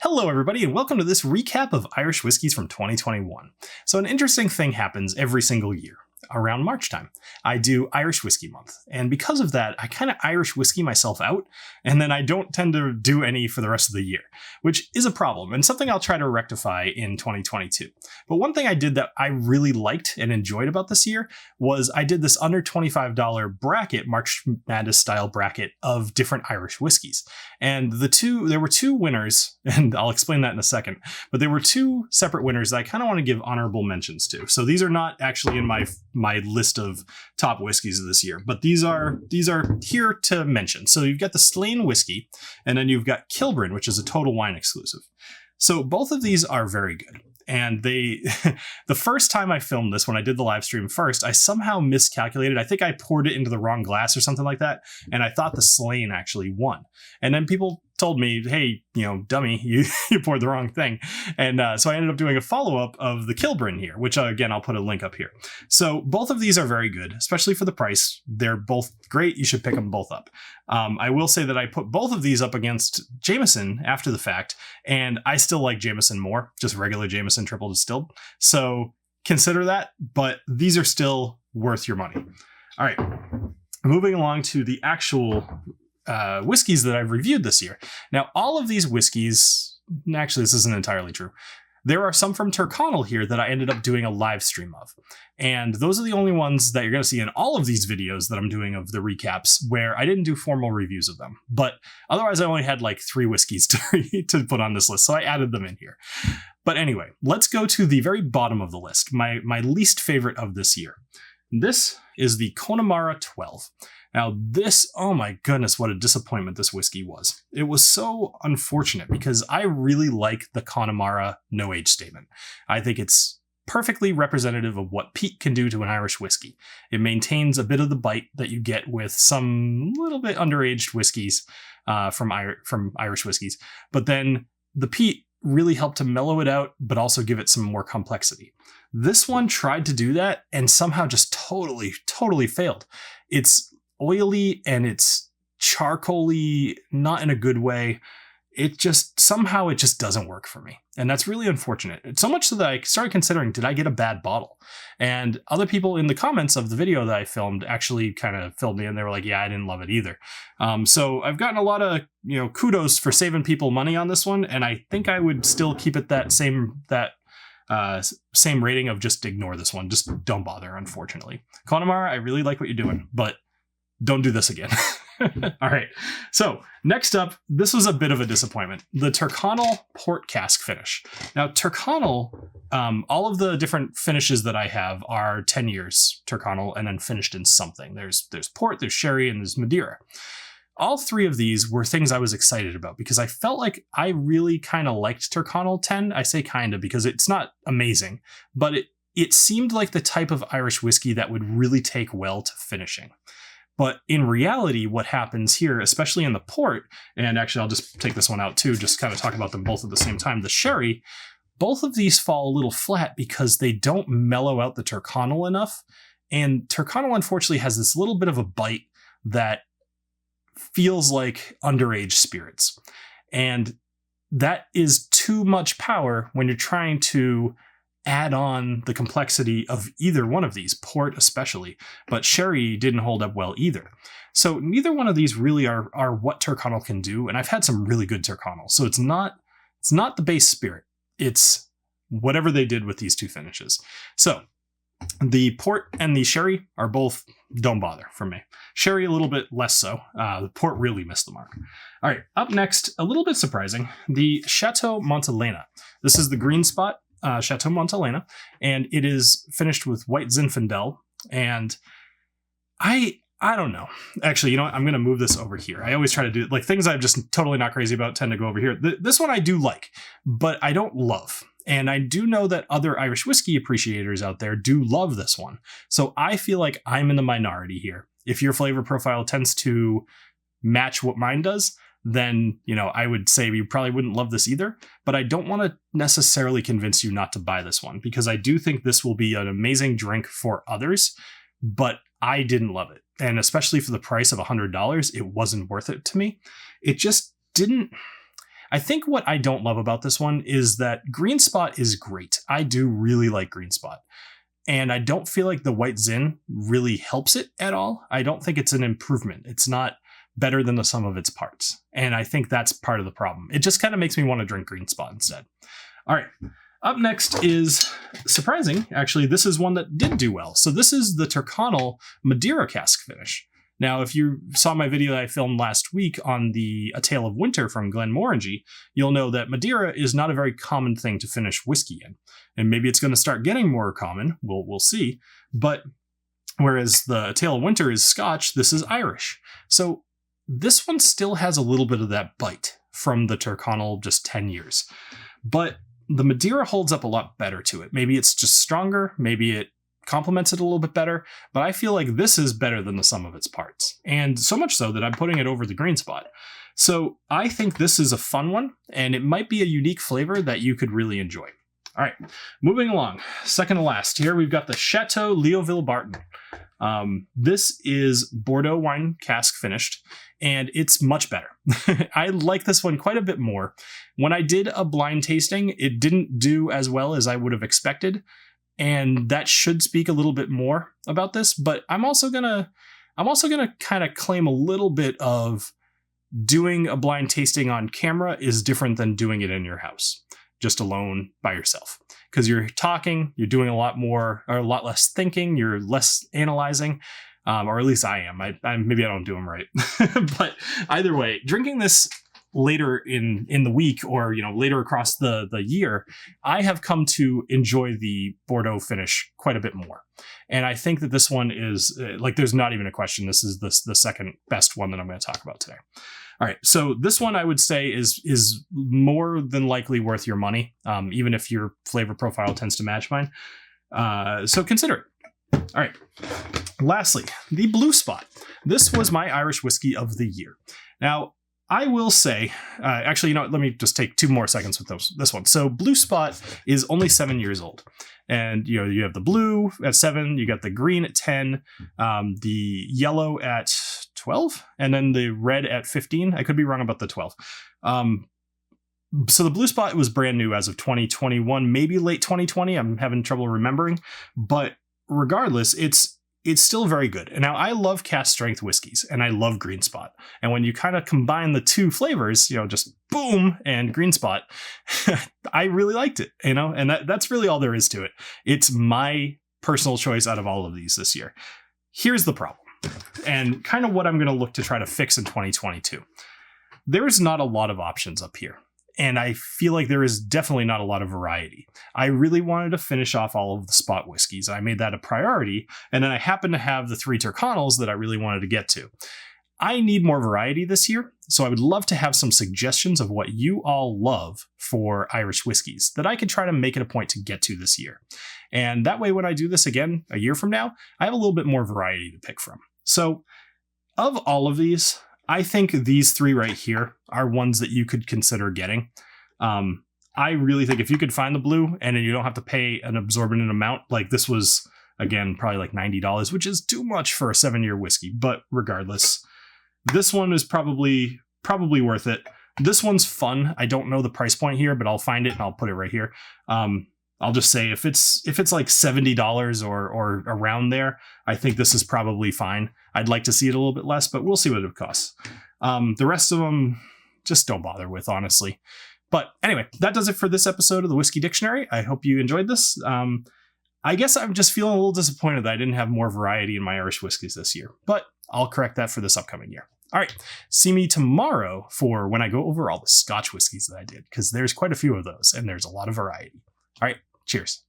Hello, everybody, and welcome to this recap of Irish whiskies from 2021. So an interesting thing happens every single year. Around March time, I do Irish Whiskey Month. And because of that, I kind of Irish whiskey myself out, and then I don't tend to do any for the rest of the year, which is a problem and something I'll try to rectify in 2022. But one thing I did that I really liked and enjoyed about this year was I did this under $25 bracket, March Madness style bracket of different Irish whiskeys. And there were two winners, and I'll explain that in a second, but there were two separate winners that I kind of want to give honorable mentions to. So these are not actually in my list of top whiskeys of this year, but these are here to mention. So you've got the Slane whiskey, and then you've got Kilburn, which is a Total Wine exclusive. So both of these are very good. And the first time I filmed this, when I did the live stream first, I somehow miscalculated. I think I poured it into the wrong glass or something like that. And I thought the Slane actually won. And then people told me, hey, dummy, you poured the wrong thing. And so I ended up doing a follow-up of the Kilburn here, which again, I'll put a link up here. So both of these are very good, especially for the price. They're both great. You should pick them both up. I will say that I put both of these up against Jameson after the fact, and I still like Jameson more, just regular Jameson triple distilled. So consider that, but these are still worth your money. All right, moving along to the actual whiskeys that I've reviewed this year. Now, all of these whiskeys, actually, this isn't entirely true. There are some from Tyrconnell here that I ended up doing a live stream of. And those are the only ones that you're going to see in all of these videos that I'm doing of the recaps where I didn't do formal reviews of them. But otherwise, I only had like 3 whiskeys to put on this list, so I added them in here. But anyway, let's go to the very bottom of the list, my least favorite of this year. This is the Connemara 12. Now this, oh my goodness, what a disappointment this whiskey was. It was so unfortunate because I really like the Connemara no age statement. I think it's perfectly representative of what peat can do to an Irish whiskey. It maintains a bit of the bite that you get with some little bit underaged whiskeys from Irish whiskeys, but then the peat really helped to mellow it out, but also give it some more complexity. This one tried to do that and somehow just totally failed. It's oily and it's charcoaly, not in a good way. It just doesn't work for me. And that's really unfortunate. It's so much so that I started considering, did I get a bad bottle? And other people in the comments of the video that I filmed actually kind of filled me in. They were like, yeah, I didn't love it either. So I've gotten a lot of, kudos for saving people money on this one. And I think I would still keep it that same rating of just ignore this one. Just don't bother, unfortunately. Connemara, I really like what you're doing, but don't do this again. All right. So next up, this was a bit of a disappointment. The Tyrconnell port cask finish. Now, Tyrconnell, all of the different finishes that I have are 10 years Tyrconnell and then finished in something. There's port, there's sherry, and there's madeira. All 3 of these were things I was excited about because I felt like I really kind of liked Tyrconnell 10. I say kind of because it's not amazing, but it seemed like the type of Irish whiskey that would really take well to finishing. But in reality, what happens here, especially in the port, and actually I'll just take this one out too, just kind of talk about them both at the same time. The sherry, both of these fall a little flat because they don't mellow out the Tyrconnell enough. And Tyrconnell, unfortunately, has this little bit of a bite that feels like underage spirits. And that is too much power when you're trying to add on the complexity of either one of these, port especially, but sherry didn't hold up well either. So neither one of these really are what Tyrconnell can do, and I've had some really good Tyrconnell. So it's not the base spirit, it's whatever they did with these 2 finishes. So the port and the sherry are both don't bother for me. Sherry a little bit less so. The port really missed the mark. All right, up next, a little bit surprising, the Chateau Montelena. This is the green spot. Chateau Montelena, and it is finished with white Zinfandel. And I don't know. Actually, you know what? I'm going to move this over here. I always try to do like things I'm just totally not crazy about tend to go over here. This one I do like, but I don't love. And I do know that other Irish whiskey appreciators out there do love this one. So I feel like I'm in the minority here. If your flavor profile tends to match what mine does, then, I would say you probably wouldn't love this either. But I don't want to necessarily convince you not to buy this one because I do think this will be an amazing drink for others, but I didn't love it. And especially for the price of $100, it wasn't worth it to me. It just didn't. I think what I don't love about this one is that Green Spot is great. I do really like Green Spot. And I don't feel like the White Zin really helps it at all. I don't think it's an improvement. It's not better than the sum of its parts. And I think that's part of the problem. It just kind of makes me want to drink Green Spot instead. All right. Up next is surprising. Actually, this is one that did do well. So this is the Tyrconnell Madeira cask finish. Now, if you saw my video that I filmed last week on the A Tale of Winter from Glenmorangie, you'll know that Madeira is not a very common thing to finish whiskey in. And maybe it's going to start getting more common. We'll see. But whereas the A Tale of Winter is Scotch, this is Irish. So this one still has a little bit of that bite from the Tyrconnell just 10 years. But the Madeira holds up a lot better to it. Maybe it's just stronger. Maybe it complements it a little bit better. But I feel like this is better than the sum of its parts. And so much so that I'm putting it over the Green Spot. So I think this is a fun one. And it might be a unique flavor that you could really enjoy. All right, moving along. Second to last here, we've got the Chateau Leoville Barton. This is Bordeaux wine cask finished, and it's much better. I like this one quite a bit more. When I did a blind tasting, it didn't do as well as I would have expected, and that should speak a little bit more about this. But I'm also gonna kind of claim a little bit of doing a blind tasting on camera is different than doing it in your house, just alone by yourself, because you're talking, you're doing a lot more or a lot less thinking, you're less analyzing, or at least I am. Maybe I don't do them right, but either way, drinking this later in the week or later across the year, I have come to enjoy the Bordeaux finish quite a bit more, and I think that this one is there's not even a question. This is the second best one that I'm going to talk about today. All right, so this one I would say is more than likely worth your money, even if your flavor profile tends to match mine. So consider it. All right. Lastly, the Blue Spot. This was my Irish whiskey of the year. Now, I will say, actually, let me just take 2 more seconds with this one. So Blue Spot is only 7 years old. And, you have the blue at 7, you got the green at 10, the yellow at 12, and then the red at 15. I could be wrong about the 12. So the Blue Spot was brand new as of 2021, maybe late 2020. I'm having trouble remembering. But regardless, it's still very good. And now I love cask strength whiskeys and I love Green Spot. And when you kind of combine the 2 flavors, just boom and Green Spot, I really liked it, and that's really all there is to it. It's my personal choice out of all of these this year. Here's the problem, and kind of what I'm going to look to try to fix in 2022. There's not a lot of options up here. And I feel like there is definitely not a lot of variety. I really wanted to finish off all of the spot whiskeys. I made that a priority. And then I happened to have the 3 Tyrconnells that I really wanted to get to. I need more variety this year. So I would love to have some suggestions of what you all love for Irish whiskeys that I could try to make it a point to get to this year. And that way, when I do this again a year from now, I have a little bit more variety to pick from. So of all of these, I think these 3 right here are ones that you could consider getting. I really think if you could find the blue and you don't have to pay an exorbitant amount, like this was, again, probably like $90, which is too much for a 7-year whiskey. But regardless, this one is probably worth it. This one's fun. I don't know the price point here, but I'll find it and I'll put it right here. I'll just say if it's like $70 or around there, I think this is probably fine. I'd like to see it a little bit less, but we'll see what it costs. The rest of them, just don't bother with, honestly. But anyway, that does it for this episode of the Whiskey Dictionary. I hope you enjoyed this. I guess I'm just feeling a little disappointed that I didn't have more variety in my Irish whiskeys this year, but I'll correct that for this upcoming year. All right, see me tomorrow for when I go over all the Scotch whiskeys that I did, because there's quite a few of those and there's a lot of variety. All right, cheers.